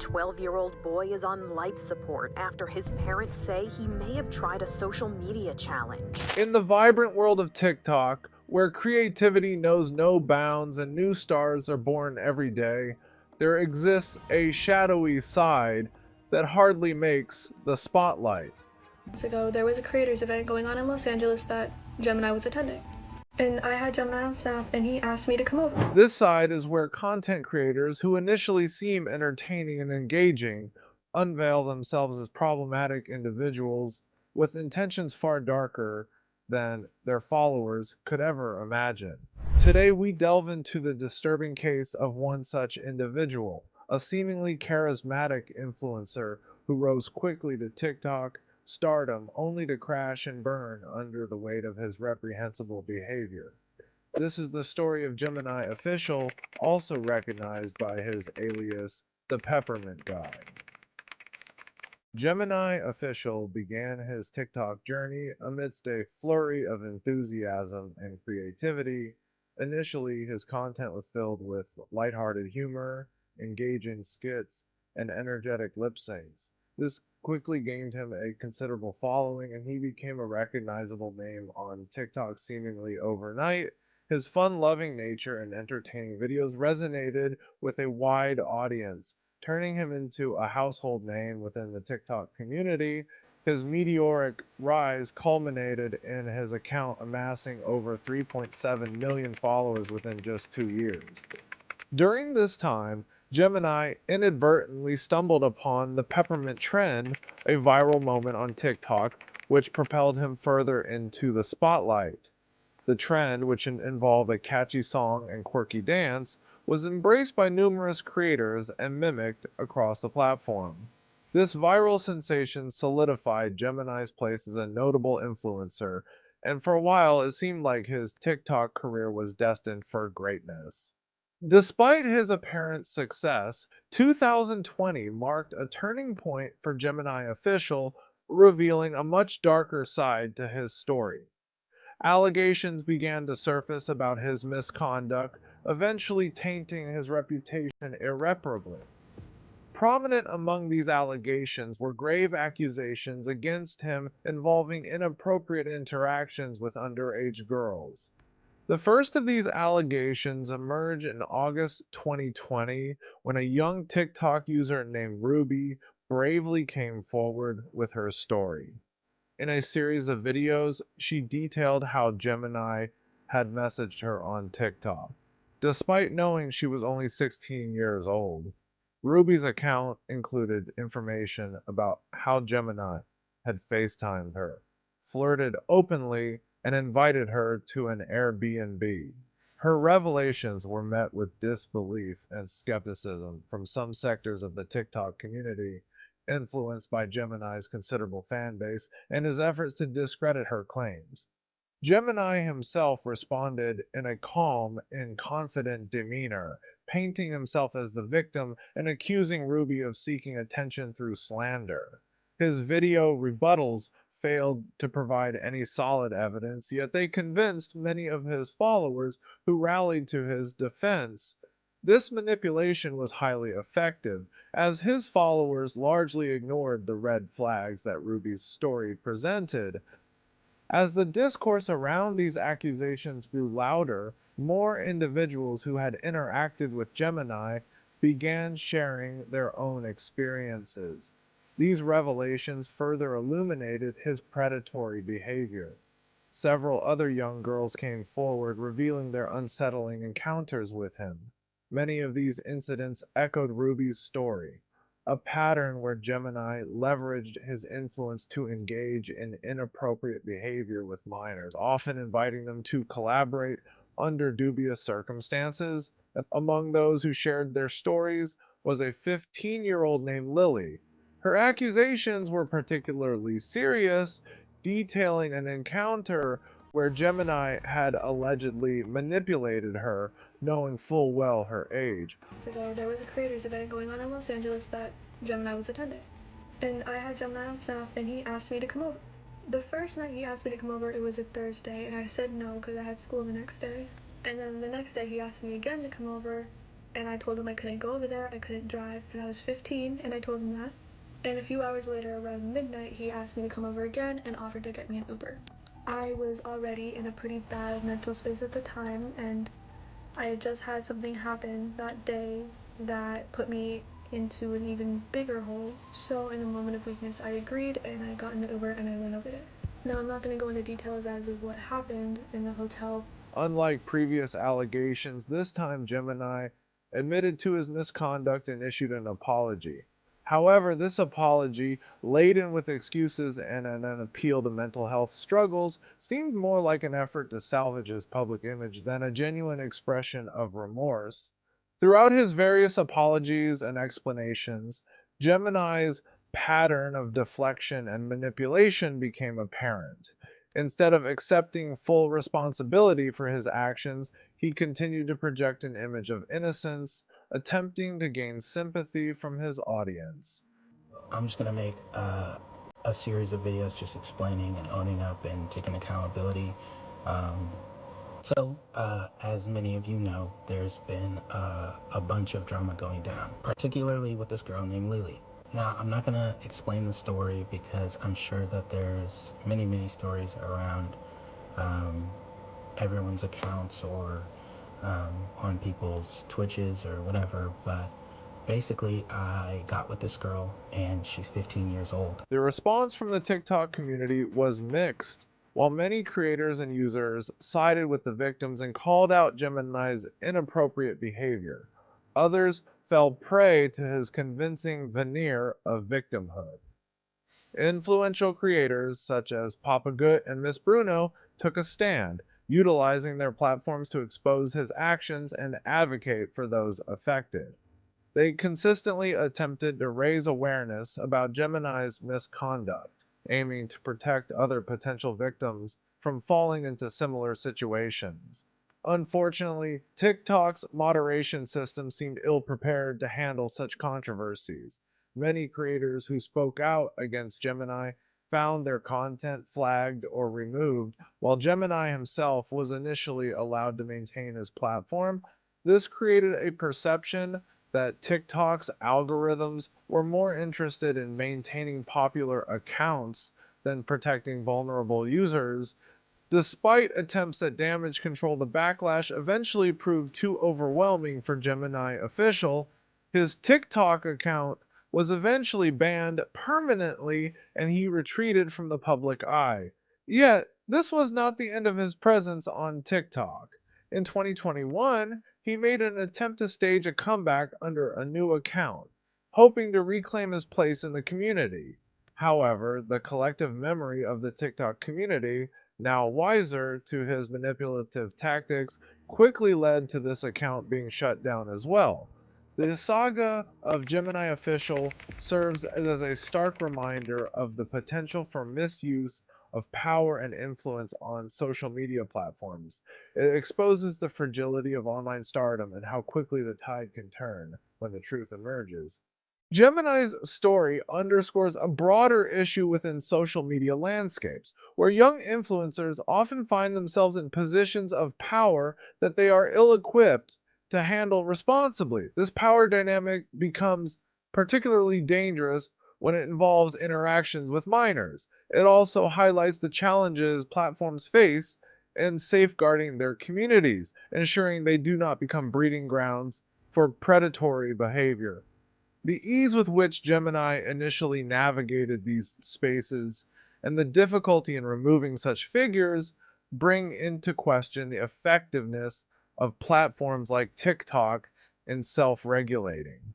12-year-old boy is on life support after his parents say he may have tried a social media challenge. In the vibrant world of TikTok, where creativity knows no bounds and new stars are born every day, there exists a shadowy side that hardly makes the spotlight. Months ago, there was a creators event going on in Los Angeles that Gemini was attending. And I had Gemini on staff, and he asked me to come over. This side is where content creators who initially seem entertaining and engaging unveil themselves as problematic individuals with intentions far darker than their followers could ever imagine. Today we delve into the disturbing case of one such individual, a seemingly charismatic influencer who rose quickly to TikTok stardom only to crash and burn under the weight of his reprehensible behavior. This is the story of Gemini Official, also recognized by his alias, the Peppermint Guy. Gemini Official began his TikTok journey amidst a flurry of enthusiasm and creativity. Initially, his content was filled with lighthearted humor, engaging skits, and energetic lip syncs. This quickly gained him a considerable following, and he became a recognizable name on TikTok seemingly overnight. His fun-loving nature and entertaining videos resonated with a wide audience, turning him into a household name within the TikTok community. His meteoric rise culminated in his account amassing over 3.7 million followers within just 2 years. During this time, Gemini inadvertently stumbled upon the peppermint trend, a viral moment on TikTok, which propelled him further into the spotlight. The trend, which involved a catchy song and quirky dance, was embraced by numerous creators and mimicked across the platform. This viral sensation solidified Gemini's place as a notable influencer, and for a while it seemed like his TikTok career was destined for greatness. Despite his apparent success, 2020 marked a turning point for Gemini Official, revealing a much darker side to his story. Allegations began to surface about his misconduct, eventually tainting his reputation irreparably. Prominent among these allegations were grave accusations against him involving inappropriate interactions with underage girls. The first of these allegations emerged in August 2020 when a young TikTok user named Ruby bravely came forward with her story. In a series of videos, she detailed how Gemini had messaged her on TikTok, despite knowing she was only 16 years old. Ruby's account included information about how Gemini had FaceTimed her, flirted openly, and invited her to an Airbnb. Her revelations were met with disbelief and skepticism from some sectors of the TikTok community, influenced by Gemini's considerable fan base and his efforts to discredit her claims. Gemini himself responded in a calm and confident demeanor, painting himself as the victim and accusing Ruby of seeking attention through slander. His video rebuttals failed to provide any solid evidence, yet they convinced many of his followers who rallied to his defense. This manipulation was highly effective, as his followers largely ignored the red flags that Ruby's story presented. As the discourse around these accusations grew louder, more individuals who had interacted with Gemini began sharing their own experiences. These revelations further illuminated his predatory behavior. Several other young girls came forward, revealing their unsettling encounters with him. Many of these incidents echoed Ruby's story, a pattern where Gemini leveraged his influence to engage in inappropriate behavior with minors, often inviting them to collaborate under dubious circumstances. Among those who shared their stories was a 15-year-old named Lily. Her accusations were particularly serious, detailing an encounter where Gemini had allegedly manipulated her, knowing full well her age. Months ago, there was a creators event going on in Los Angeles that Gemini was attending. And I had Gemini on staff, and he asked me to come over. The first night he asked me to come over, it was a Thursday, and I said no because I had school the next day. And then the next day he asked me again to come over, And I told him I couldn't go over there, I couldn't drive, and I was 15, and I told him that. And a few hours later, around midnight, he asked me to come over again and offered to get me an Uber. I was already in a pretty bad mental space at the time, and I had just had something happen that day that put me into an even bigger hole. So in a moment of weakness, I agreed, and I got in the Uber and I went over there. Now, I'm not going to go into details as of what happened in the hotel. Unlike previous allegations, this time Gemini admitted to his misconduct and issued an apology. However, this apology, laden with excuses and an appeal to mental health struggles, seemed more like an effort to salvage his public image than a genuine expression of remorse. Throughout his various apologies and explanations, Gemini's pattern of deflection and manipulation became apparent. Instead of accepting full responsibility for his actions, he continued to project an image of innocence, attempting to gain sympathy from his audience. I'm just gonna make a series of videos just explaining and owning up and taking accountability. Um, as many of you know, there's been a bunch of drama going down, particularly with this girl named Lily. Now, I'm not gonna explain the story because I'm sure that there's many stories around um, everyone's accounts or on people's Twitches or whatever, but basically, I got with this girl, and she's 15 years old. The response from the TikTok community was mixed. While many creators and users sided with the victims and called out Gemini's inappropriate behavior, others fell prey to his convincing veneer of victimhood. Influential creators such as Papa Gut and Miss Bruno took a stand, utilizing their platforms to expose his actions and advocate for those affected. They consistently attempted to raise awareness about Gemini's misconduct, aiming to protect other potential victims from falling into similar situations. Unfortunately, TikTok's moderation system seemed ill prepared to handle such controversies. Many creators who spoke out against Gemini found their content flagged or removed, while Gemini himself was initially allowed to maintain his platform. This created a perception that TikTok's algorithms were more interested in maintaining popular accounts than protecting vulnerable users. Despite attempts at damage control, the backlash eventually proved too overwhelming for Gemini official. His TikTok account was eventually banned permanently and he retreated from the public eye. Yet, this was not the end of his presence on TikTok. In 2021, he made an attempt to stage a comeback under a new account, hoping to reclaim his place in the community. However, the collective memory of the TikTok community, now wiser to his manipulative tactics, quickly led to this account being shut down as well. The saga of Gemini Official serves as a stark reminder of the potential for misuse of power and influence on social media platforms. It exposes the fragility of online stardom and how quickly the tide can turn when the truth emerges. Gemini's story underscores a broader issue within social media landscapes, where young influencers often find themselves in positions of power that they are ill equipped to handle responsibly. This power dynamic becomes particularly dangerous when it involves interactions with minors. It also highlights the challenges platforms face in safeguarding their communities, ensuring they do not become breeding grounds for predatory behavior. The ease with which Gemini initially navigated these spaces and the difficulty in removing such figures bring into question the effectiveness of platforms like TikTok in self regulating.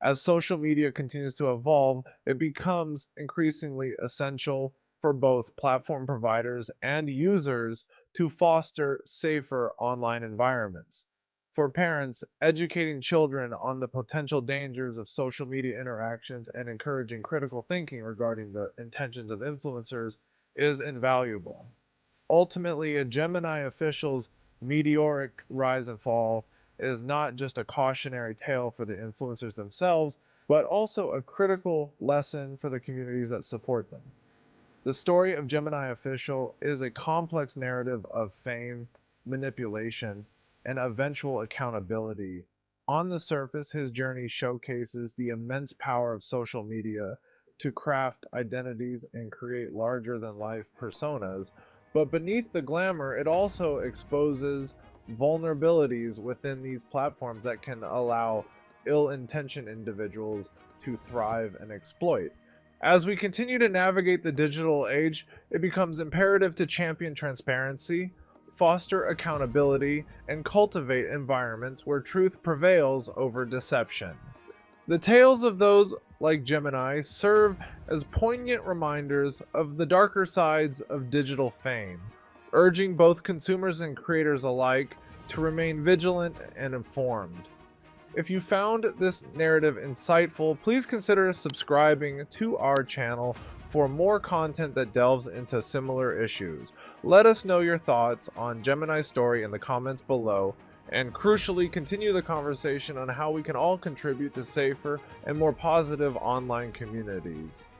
As social media continues to evolve, it becomes increasingly essential for both platform providers and users to foster safer online environments. For parents, educating children on the potential dangers of social media interactions and encouraging critical thinking regarding the intentions of influencers is invaluable. Ultimately, a Gemini official's meteoric rise and fall is not just a cautionary tale for the influencers themselves, but also a critical lesson for the communities that support them. The story of Gemini Official is a complex narrative of fame, manipulation, and eventual accountability, On the surface, his journey showcases the immense power of social media to craft identities and create larger than life personas, but beneath the glamour, it also exposes vulnerabilities within these platforms that can allow ill intentioned individuals to thrive and exploit. As we continue to navigate the digital age, it becomes imperative to champion transparency, foster accountability, and cultivate environments where truth prevails over deception. The tales of those like Gemini serve as poignant reminders of the darker sides of digital fame, urging both consumers and creators alike to remain vigilant and informed. If you found this narrative insightful, please consider subscribing to our channel for more content that delves into similar issues. Let us know your thoughts on Gemini's story in the comments below, and crucially, continue the conversation on how we can all contribute to safer and more positive online communities.